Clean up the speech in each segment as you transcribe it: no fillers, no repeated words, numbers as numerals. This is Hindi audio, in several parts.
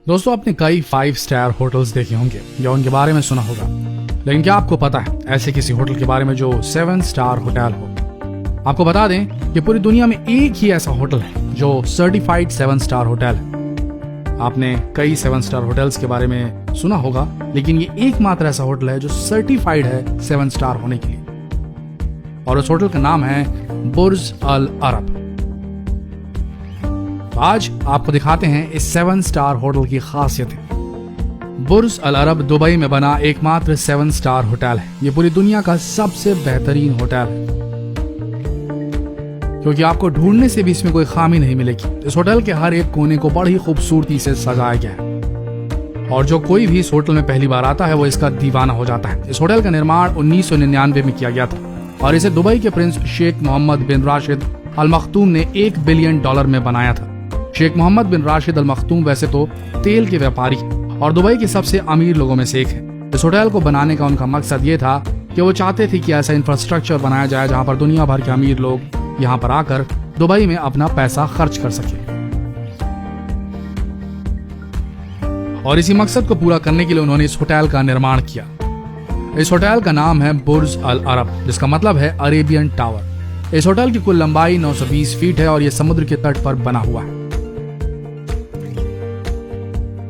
दोस्तों, आपने कई 5 स्टार होटल्स देखे होंगे या उनके बारे में सुना होगा, लेकिन क्या आपको पता है ऐसे किसी होटल के बारे में जो 7 स्टार होटल हो? आपको बता दें कि पूरी दुनिया में एक ही ऐसा होटल है जो सर्टिफाइड 7 स्टार होटल है। आपने कई 7 स्टार होटल्स के बारे में सुना होगा, लेकिन ये एकमात्र ऐसा होटल है जो सर्टिफाइड है 7 स्टार होने के लिए, और उस होटल का नाम है बुर्ज अल अरब। तो आज आपको दिखाते हैं इस 7 स्टार होटल की खासियतें। बुर्ज अल अरब दुबई में बना एकमात्र 7 स्टार होटल है। ये पूरी दुनिया का सबसे बेहतरीन होटल है, क्योंकि आपको ढूंढने से भी इसमें कोई खामी नहीं मिलेगी। इस होटल के हर एक कोने को बड़ी खूबसूरती से सजाया गया है, और जो कोई भी इस होटल में पहली बार आता है वो इसका दीवाना हो जाता है। इस होटल का निर्माण 1999 में किया गया था, और इसे दुबई के प्रिंस शेख मोहम्मद बिन राशिद अल मखतूम ने $1 बिलियन में बनाया था। शेख मोहम्मद बिन राशिद अल मखतूम वैसे तो तेल के व्यापारी और दुबई के सबसे अमीर लोगों में से एक है। इस होटल को बनाने का उनका मकसद ये था कि वो चाहते थे कि ऐसा इंफ्रास्ट्रक्चर बनाया जाए जहां पर दुनिया भर के अमीर लोग यहाँ पर आकर दुबई में अपना पैसा खर्च कर सके। और इसी मकसद को पूरा करने के लिए उन्होंने इस होटल का निर्माण किया। इस होटल का नाम है बुर्ज अल अरब, जिसका मतलब है अरेबियन टावर। इस होटल की कुल लंबाई 920 फीट है और यह समुद्र के तट पर बना हुआ है।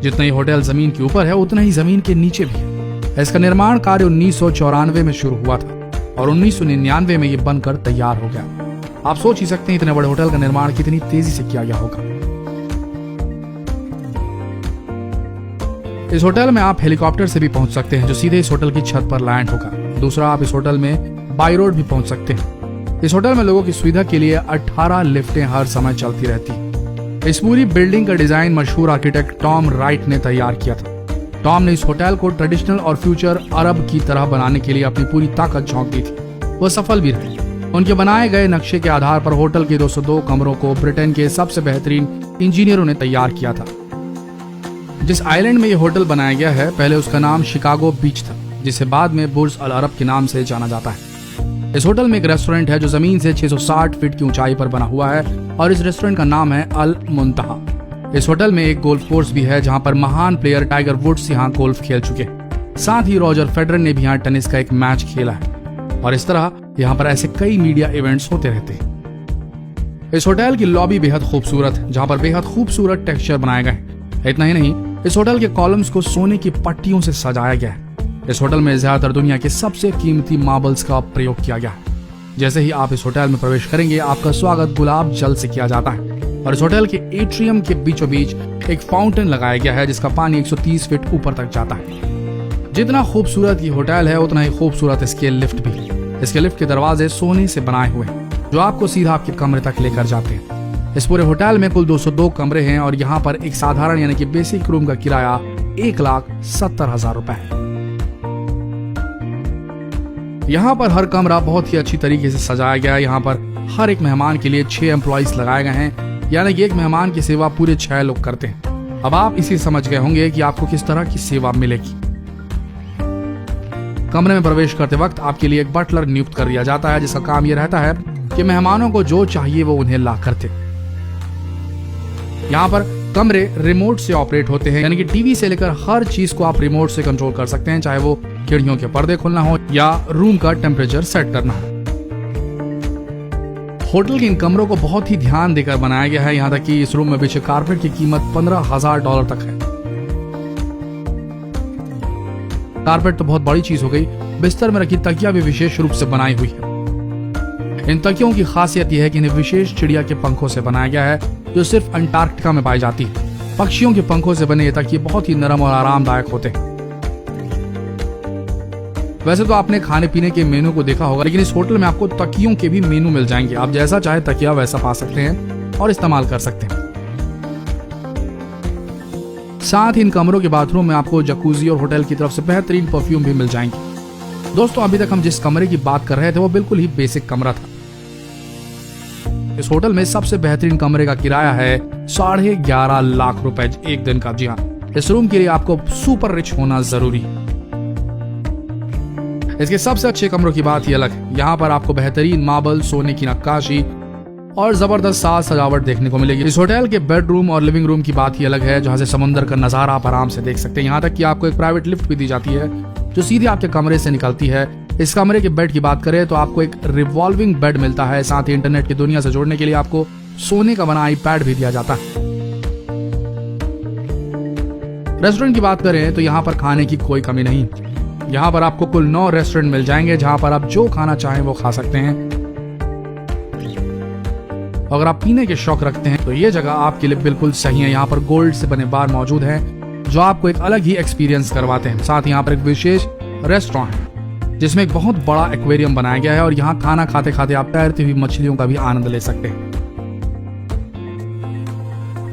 जितना ही होटल जमीन के ऊपर है उतना ही जमीन के नीचे भी है। इसका निर्माण कार्य 1994 में शुरू हुआ था और 1999 में यह बनकर तैयार हो गया। आप सोच ही सकते हैं इतने बड़े होटल का निर्माण कितनी तेजी से किया गया होगा। इस होटल में आप हेलीकॉप्टर से भी पहुंच सकते हैं, जो सीधे इस होटल की छत पर लैंड होगा। दूसरा, आप इस होटल में बाई रोड भी पहुंच सकते हैं। इस होटल में लोगों की सुविधा के लिए 18 लिफ्टें हर समय चलती रहती हैं। इस पूरी बिल्डिंग का डिजाइन मशहूर आर्किटेक्ट टॉम राइट ने तैयार किया था। टॉम ने इस होटल को ट्रेडिशनल और फ्यूचर अरब की तरह बनाने के लिए अपनी पूरी ताकत झोंक दी थी। वो सफल भी रहे। उनके बनाए गए नक्शे के आधार पर होटल के 202 कमरों को ब्रिटेन के सबसे बेहतरीन इंजीनियरों ने तैयार किया था। जिस आइलैंड में यह होटल बनाया गया है, पहले उसका नाम शिकागो बीच था, जिसे बाद में बुर्ज अल अरब के नाम से जाना जाता है। इस होटल में एक रेस्टोरेंट है जो जमीन से 660 फीट की ऊंचाई पर बना हुआ है, और इस रेस्टोरेंट का नाम है अल मुंतहा। इस होटल में एक गोल्फ कोर्स भी है, जहां पर महान प्लेयर टाइगर वुड्स यहाँ गोल्फ खेल चुके हैं। साथ ही रॉजर फेडरर ने भी यहाँ टेनिस का एक मैच खेला है, और इस तरह यहाँ पर ऐसे कई मीडिया इवेंट्स होते रहते हैं। इस होटल की लॉबी बेहद खूबसूरत है, जहाँ पर बेहद खूबसूरत टेक्सचर बनाए गए। इतना ही नहीं, इस होटल के कॉलम्स को सोने की पट्टियों से सजाया गया है। इस होटल में ज्यादातर दुनिया के सबसे कीमती मार्बल्स का प्रयोग किया गया है। जैसे ही आप इस होटल में प्रवेश करेंगे, आपका स्वागत गुलाब जल से किया जाता है, और इस होटल के एट्रियम के बीचों बीच एक फाउंटेन लगाया गया है, जिसका पानी 130 फीट ऊपर तक जाता है। जितना खूबसूरत ये होटल है, उतना ही खूबसूरत इसके लिफ्ट भी है। इसके लिफ्ट के दरवाजे सोने से बनाए हुए हैं, जो आपको सीधा आपके कमरे तक लेकर जाते हैं। इस पूरे होटल में कुल 202 कमरे हैं, और यहाँ पर एक साधारण यानी कि बेसिक रूम का किराया 1,70,000 रुपए है। यहाँ पर हर कमरा बहुत ही अच्छी तरीके से सजाया गया है। यहाँ पर हर एक मेहमान के लिए 6 एम्प्लॉइज लगाए गए हैं, यानी कि एक मेहमान की सेवा पूरे 6 लोग करते हैं। अब आप इसी समझ गए होंगे कि आपको किस तरह की सेवा मिलेगी। कमरे में प्रवेश करते वक्त आपके लिए एक बटलर नियुक्त कर दिया जाता है, जिसका काम यह रहता है कि मेहमानों को जो चाहिए वो उन्हें ला करते। यहाँ पर कमरे रिमोट से ऑपरेट होते हैं, यानी कि टीवी से लेकर हर चीज को आप रिमोट से कंट्रोल कर सकते हैं, चाहे वो खिड़कियों के पर्दे खोलना हो या रूम का टेम्परेचर सेट करना हो। होटल के इन कमरों को बहुत ही ध्यान देकर बनाया गया है, यहाँ तक कि इस रूम में बिछे कारपेट की कीमत $15,000 तक है। कारपेट तो बहुत बड़ी चीज हो गई, बिस्तर में रखी तकिया भी विशेष रूप से बनाई हुई है। इन तकियों की खासियत यह है कि इन्हें विशेष चिड़िया के पंखों से बनाया गया है, जो सिर्फ अंटार्कटिका में पाई जाती है। पक्षियों के पंखों से बने ये तकिए बहुत ही नरम और आरामदायक होते हैं। वैसे तो आपने खाने पीने के मेनू को देखा होगा, लेकिन इस होटल में आपको तकियों के भी मेनू मिल जाएंगे। आप जैसा चाहे तकिया वैसा पा सकते हैं और इस्तेमाल कर सकते हैं। साथ ही इन कमरों के बाथरूम में आपको जकूजी और होटल की तरफ से बेहतरीन परफ्यूम भी मिल जाएंगे। दोस्तों, अभी तक हम जिस कमरे की बात कर रहे थे वो बिल्कुल ही बेसिक कमरा था। इस होटल में सबसे बेहतरीन कमरे का किराया है 11.5 लाख रुपए एक दिन का। जी हाँ, इस रूम के लिए आपको सुपर रिच होना जरूरी है। इसके सबसे अच्छे कमरों की बात ही अलग है। यहाँ पर आपको बेहतरीन मार्बल, सोने की नक्काशी और जबरदस्त साज सजावट देखने को मिलेगी। इस होटल के बेडरूम और लिविंग रूम की बात ही अलग है, जहाँ से समुद्र का नजारा आप आराम से देख सकते हैं। यहाँ तक कि आपको एक प्राइवेट लिफ्ट भी दी जाती है जो सीधे आपके कमरे से निकलती है। इस कमरे के बेड की बात करें तो आपको एक रिवॉल्विंग बेड मिलता है। साथ ही इंटरनेट की दुनिया से जोड़ने के लिए आपको सोने का बना आईपैड भी दिया जाता है। रेस्टोरेंट की बात करें तो यहाँ पर खाने की कोई कमी नहीं। यहाँ पर आपको कुल 9 रेस्टोरेंट मिल जाएंगे जहाँ पर आप जो खाना चाहें वो खा सकते हैं। अगर आप पीने के शौक रखते हैं तो ये जगह आपके लिए बिल्कुल सही है। यहाँ पर गोल्ड से बने बार मौजूद हैं जो आपको एक अलग ही एक्सपीरियंस करवाते हैं। साथ ही यहाँ पर एक विशेष रेस्टोरेंट है जिसमें एक बहुत बड़ा एक्वेरियम बनाया गया है और यहाँ खाना खाते खाते आप तैरती हुई मछलियों का भी आनंद ले सकते हैं।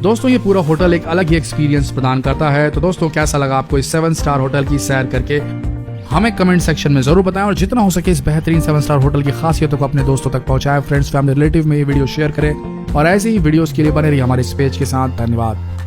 दोस्तों ये पूरा होटल एक अलग ही एक्सपीरियंस प्रदान करता है। तो दोस्तों कैसा लगा आपको इस 7 स्टार होटल की सैर करके, हमें कमेंट सेक्शन में जरूर बताएं और जितना हो सके इस बेहतरीन 7 स्टार होटल की खासियतों को अपने दोस्तों तक पहुंचाएं। फ्रेंड्स, फैमिली, रिलेटिव में ये वीडियो शेयर करें और ऐसे ही वीडियोस के लिए बने रहिए हमारे इस पेज के साथ। धन्यवाद।